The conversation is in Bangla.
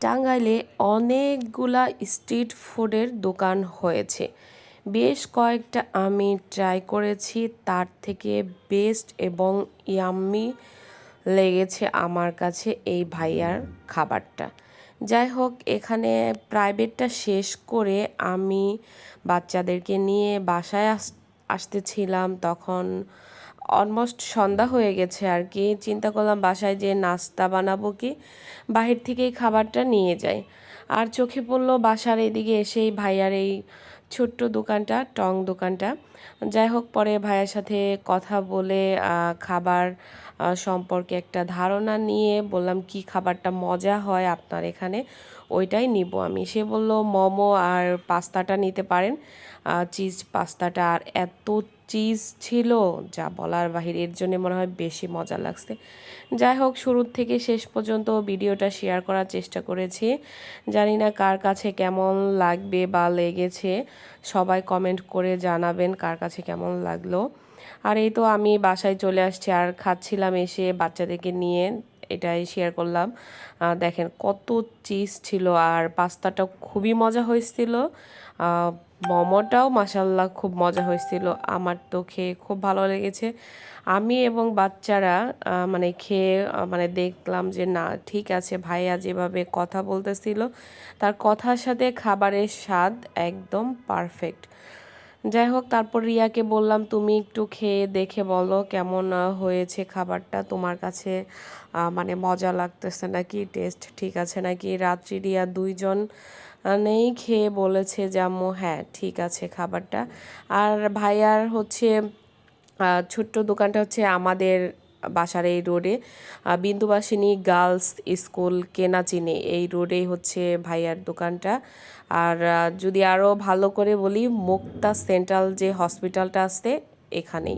টাঙ্গাইলে অনেকগুলা স্ট্রিট ফুডের দোকান হয়েছে। বেশ কয়েকটা আমি ট্রাই করেছি, তার থেকে বেস্ট এবং ইয়াম্মি লেগেছে আমার কাছে এই ভাইয়ার খাবারটা। যাই হোক, এখানে প্রাইভেটটা শেষ করে আমি বাচ্চাদেরকে নিয়ে বাসায় আসতেছিলাম, তখন অলমোস্ট সন্ধ্যা হয়ে গেছে আর কি। চিন্তা করলাম বাসায় যে নাস্তা বানাবো কি বাহির থেকেই খাবারটা নিয়ে যাই। আর চোখে পড়লো বাসার এদিকে এসেই ভাইয়ার এই ছোট্ট দোকানটা, টং দোকানটা। যাই হোক, পরে ভাইয়ার সাথে কথা বলে খাবার সম্পর্কে একটা ধারণা নিয়ে বললাম কি খাবারটা মজা হয় আপনার এখানে, ওইটাই নিব আমি। সে বলল মোমো আর পাস্তাটা নিতে পারেন, চিজ পাস্তাটা। আর এত চিজ ছিল যা বলার বাহিরে, এর জন্য মনে হয় বেশি মজা লাগছে। যাই হোক, শুরু থেকে শেষ পর্যন্ত ভিডিওটা শেয়ার করার চেষ্টা করেছি। জানি না কার কাছে কেমন লাগবে বা লেগেছে, সবাই কমেন্ট করে জানাবেন কার কাছে কেমন লাগলো। আর এই তো আমি বাসায় চলে আসছি আর খাচ্ছিলাম এসে বাচ্চাদেরকে নিয়ে, এটাই শেয়ার করলাম। দেখেন কত চিজ ছিল, আর পাস্তাটাও খুবই মজা হয়েছিল। মোমোটাও মাশাল্লাহ খুব মজা হয়েছিল, আমার তো খেয়ে খুব ভালো লেগেছে। আমি এবং বাচ্চারা মানে খেয়ে মানে দেখলাম যে না, ঠিক আছে, ভাইয়া যেভাবে কথা বলতেছিল তার কথার সাথে খাবারের স্বাদ একদম পারফেক্ট। যাই হোক, তারপর রিয়াকে বললাম তুমি একটু খেয়ে দেখে বলো কেমন হয়েছে খাবারটা, তোমার কাছে মানে মজা লাগতেছে নাকি, টেস্ট ঠিক আছে নাকি। রাত্রি রিয়া দুইজন নেই খেয়ে বলেছে যে আম্মু হ্যাঁ ঠিক আছে খাবারটা। আর ভাইয়ার হচ্ছে ছোট্ট দোকানটা হচ্ছে আমাদের বাসার এই রোডে, বিন্দুবাসিনী গার্লস স্কুল কেনাচিনে, এই রোডেই হচ্ছে ভাইয়ার দোকানটা। আর যদি আরও ভালো করে বলি, মুক্তা সেন্ট্রাল যে হসপিটালটা আছে এখানেই।